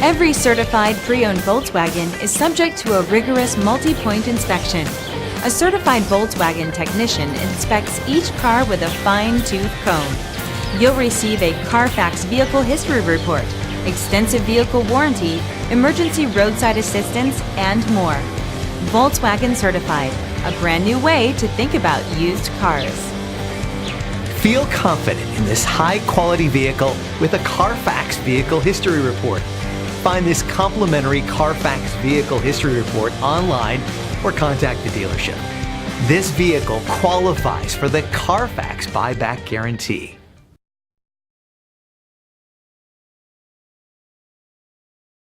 Every certified pre-owned Volkswagen is subject to a rigorous multi-point inspection. A certified Volkswagen technician inspects each car with a fine-tooth comb. You'll receive a Carfax Vehicle History Report, extensive vehicle warranty, emergency roadside assistance, and more. Volkswagen Certified, a brand new way to think about used cars. Feel confident in this high-quality vehicle with a Carfax Vehicle History Report. Find this complimentary Carfax Vehicle History Report online or contact the dealership. This vehicle qualifies for the Carfax Buyback Guarantee.